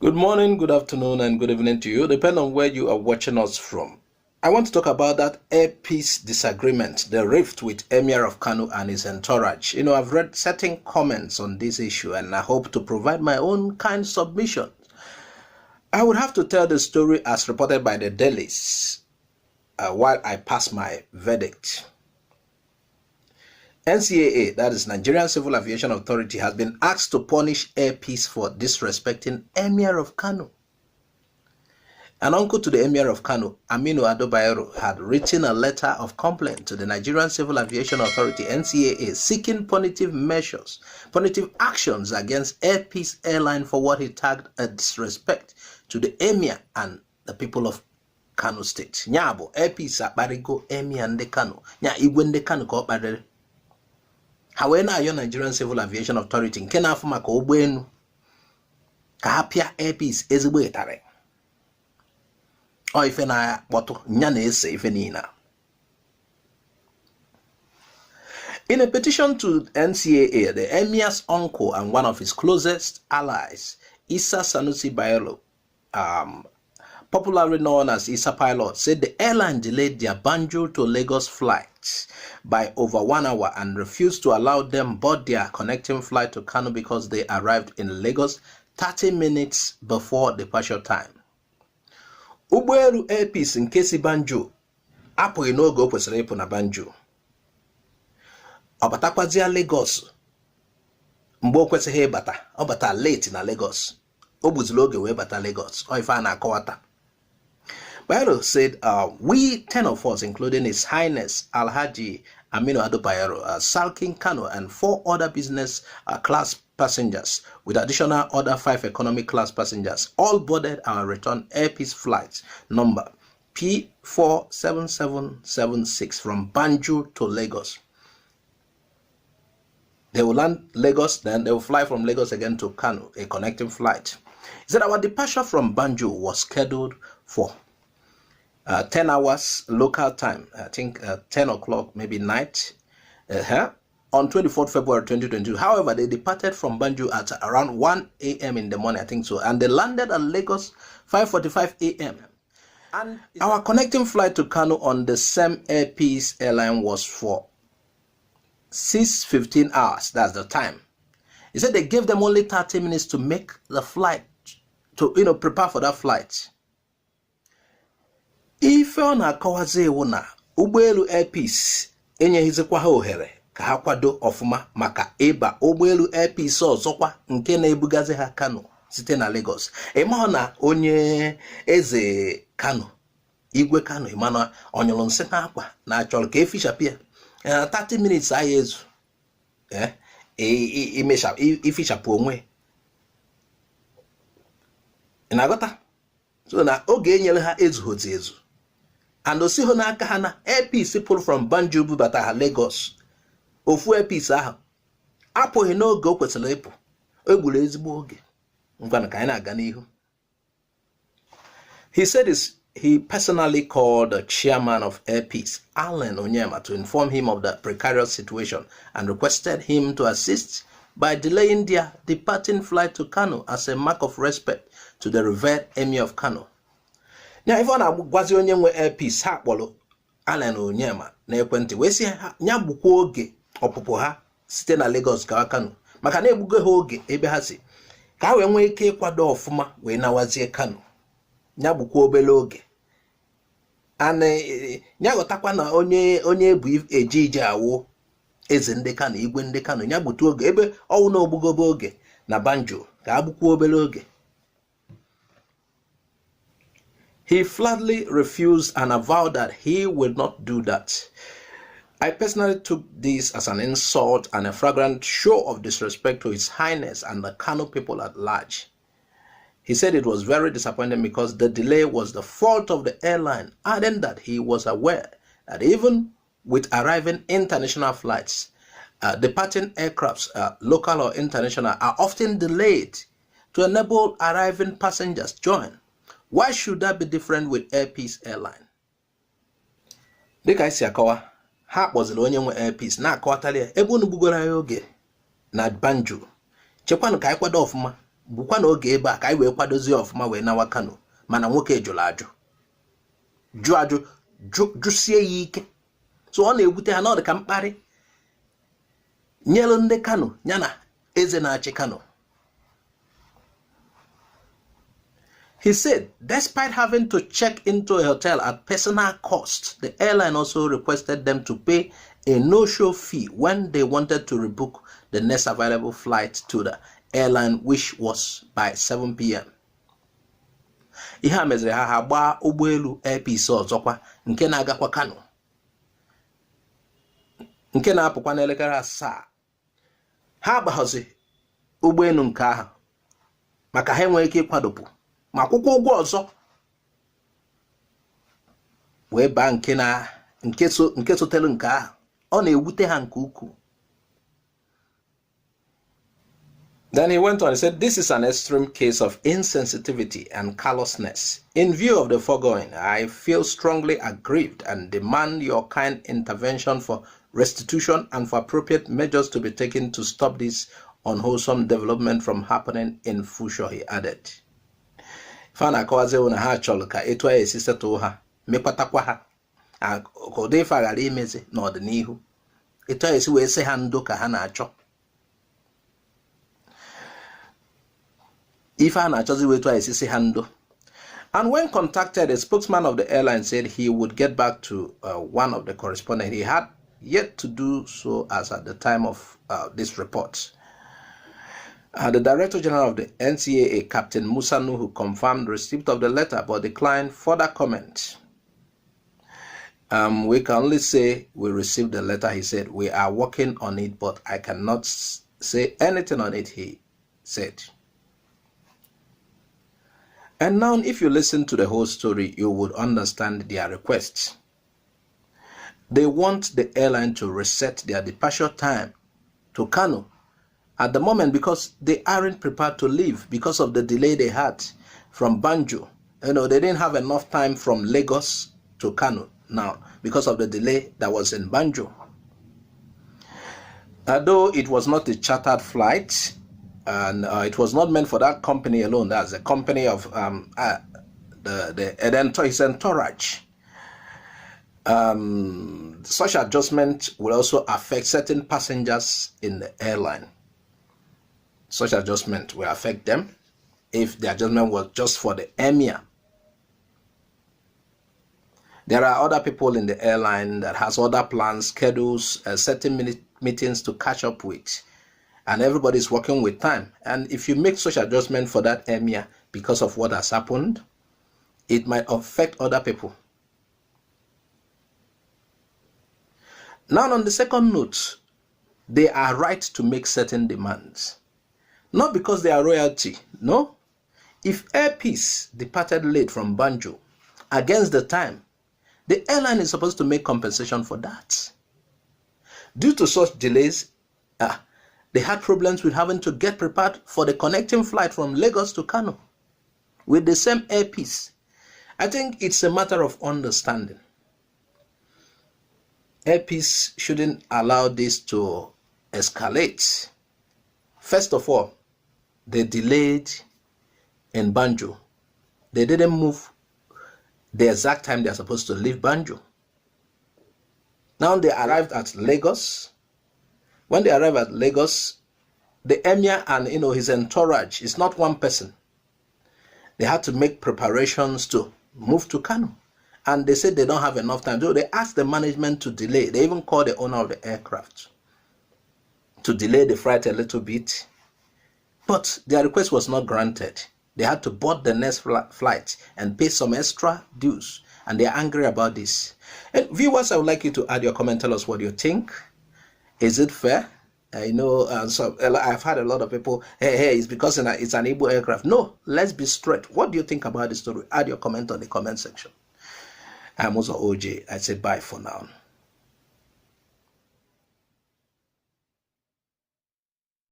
Good morning, good afternoon, and good evening to you, depending on where you are watching us from. I want to talk about that Air Peace disagreement, the rift with Emir of Kano and his entourage. I've read certain comments on this issue and I hope to provide my own kind submission. I would have to tell the story as reported by the dailies while I pass my verdict. NCAA, that is Nigerian Civil Aviation Authority, has been asked to punish Air Peace for disrespecting Emir of Kano. An uncle to the Emir of Kano, Aminu Ado, had written a letter of complaint to the Nigerian Civil Aviation Authority, NCAA, seeking punitive actions against Air Peace Airline for what he tagged a disrespect to the Emir and the people of Kano State. Nyabo, Air Peace Abarigo, Emir and the Kano. Nya Igwende Kano ko badere. However, your Nigerian Civil Aviation Authority nke na-afụ maka ụgbọelu ka ha pịa Air Peace ezigbo ịtarị. Ọ ife na kpọtụ nya na-ese ife niile. In a petition to NCAA, the Emir's uncle and one of his closest allies, Issa Sanusi Bayero, popularly known as Issa Pilot, said the airline delayed their Banjul to Lagos flight by over 1 hour and refused to allow them board their connecting flight to Kano because they arrived in Lagos 30 minutes before departure time. Ụgbọelu Air Peace nke si Banjul apụghị n'oge o kwesịrị ịpụ na Banjul. Ọ batakwazịa Lagos mgbe o kwesịghị ịbata. Ọ bata late na Lagos. O gbuziri oge wee bata Lagos. Ọ ife a na-akọwata. Bayero said, we 10 of us, including His Highness Alhaji Aminu Ado Bayero, Salkin Kano, and 4 other business class passengers, with additional other 5 economic class passengers, all boarded our return Air Peace flight number P47776 from Banjul to Lagos. They will land Lagos, then they will fly from Lagos again to Kano, a connecting flight. He said our departure from Banjul was scheduled for 10 hours local time, I think 10 o'clock, maybe night, on 24th February 2022. However, they departed from Banjul at around 1 a.m. in the morning, I think so, and they landed at Lagos 5:45 a.m. And our connecting flight to Kano on the same Air Peace airline was for 6:15 hours. That's the time. He said they gave them only 30 minutes to make the flight, to prepare for that flight. Ife ọ na-akọwazi ewu na ụgbọelu Air Peace enyeghizikwa ha ohere ka ha kwado ọfụma maka ịba ụgbọelu Air Peace ọzọkwa nke na-ebugazi ha Kano site na Lagos. Ịma na onye eze Kano, Igwe Kano, ịma onyụrụ nsị n'akwa na achọrọ ka efichapụ ya 30 minutes ahụ ezu ifichapụ onwe ị na-agọta. So na oge enyere ha ezughị ezu and osiho n'aka ha na Air Peace pull from Banjul bubata ha Lagos. Ofu Air Peace ahụ apụghị n'oge o kwesịrị ịpụ. O gburu ezigbo oge. Ngwana ka anyị na-aga n'ihu. He said he personally called the chairman of Air Peace, Allen Onyema, to inform him of the precarious situation and requested him to assist by delaying their departing flight to Kano as a mark of respect to the revered Emir of Kano. Nya ife na gwazi onye nwe Air Peace ha kpọrọ Allen Onyema na ekwentị wee sị nya gbukwa oge ọpụpụ ha site na Lagos gawa Kano maka na egbugo ha oge ebe ha si ka ha wee nwee ike ịkwado ọfụma wee nawazie Kano. Nya gbukwa obele oge anya ghọtakwa na onye ebu eji ije awụ eze ndị Kano, igwe ndị Kano, nya gbutu oge ebe ọwụ na ogbugobe oge na Banjul ka agbukwa obele oge. He flatly refused and avowed that he would not do that. I personally took this as an insult and a flagrant show of disrespect to His Highness and the Kano people at large. He said it was very disappointing because the delay was the fault of the airline, adding that he was aware that even with arriving international flights, departing aircrafts, local or international, are often delayed to enable arriving passengers join. Why should that be different with Air Peace Airline? Dịka isi akọwa, ha kpọziri onye nwe Air Peace na-akọwatali ebe unu gbugoro anyị oge na Banjul. Chekwanụ ka anyị kwado ọfụma bukwa na oge ebe a ka anyị wee kwadozie ọfụma wee nawa Kano mana nwoke jụrụ ajụ jụsie ya ike. So ọ na-egwute ha na ọ dị ka mkparị nyelu ndị Kano yana eze na-achị Kano. He said, despite having to check into a hotel at personal cost, the airline also requested them to pay a no-show fee when they wanted to rebook the next available flight to the airline, which was by 7 p.m. Ihe a meziri ha gbaa ụgbọelu Air Peace ọzọkwa nke na-agakwa Kano, nke na-apụkwa n'elekere 7. Ha gbaghazi ụgbọelu nke ahụ maka ha enweghị ike ịkwadopụ ma akwụkwọ ụgwọ ọzọ wee baa nke sotelu nke ahụ. Ọ na-ewute ha nke ukwuu. Then he went on, he said, this is an extreme case of insensitivity and callousness. In view of the foregoing, I feel strongly aggrieved and demand your kind intervention for restitution and for appropriate measures to be taken to stop this unwholesome development from happening in future, he added. Fana kawaze una ha chọrọ ka etu a esi setụ ha mekwatakwa ha ka ụdị ife aghara imezi n'ọdịnihu, etu a esi wee sị ha ndo ka ha na-achọ. Ife a na-achọzi wee etu a esi sị ha ndo. And when contacted, a spokesman of the airline said he would get back to one of the correspondents. He had yet to do so as at the time of this report. The Director General of the NCAA, Captain Musa Nuhu, confirmed receipt of the letter but declined further comment. We can only say we received the letter, he said. We are working on it, but I cannot say anything on it, he said. And now, if you listen to the whole story, you would understand their request. They want the airline to reset their departure time to Kano at the moment because they aren't prepared to leave because of the delay they had from Banjul. You know, they didn't have enough time from Lagos to Kano now because of the delay that was in Banjul. Although it was not a chartered flight, and it was not meant for that company alone. That's a company of his entourage. Such adjustment will also affect certain passengers in the airline. Such adjustment will affect them if the adjustment was just for the Emir. There are other people in the airline that has other plans, schedules, certain meetings to catch up with. And everybody's working with time. And if you make such adjustment for that Emir because of what has happened, it might affect other people. Now, on the second note, they are right to make certain demands. Not because they are royalty, no. If Air Peace departed late from Banjul against the time, the airline is supposed to make compensation for that. Due to such delays, they had problems with having to get prepared for the connecting flight from Lagos to Kano with the same Air Peace. I think it's a matter of understanding. Air Peace shouldn't allow this to escalate. First of all, they delayed in Banjul. They didn't move the exact time they're supposed to leave Banjul. Now they arrived at Lagos. When they arrived at Lagos, the Emir and his entourage is not one person. They had to make preparations to move to Kano. And they said they don't have enough time. So they asked the management to delay. They even called the owner of the aircraft to delay the flight a little bit. But their request was not granted. They had to board the next flight and pay some extra dues. And they're angry about this. And viewers, I would like you to add your comment. Tell us what you think. Is it fair? I know I've had a lot of people, hey, it's because it's an Igbo aircraft. No, let's be straight. What do you think about the story? Add your comment on the comment section. I'm also OJ. I say bye for now.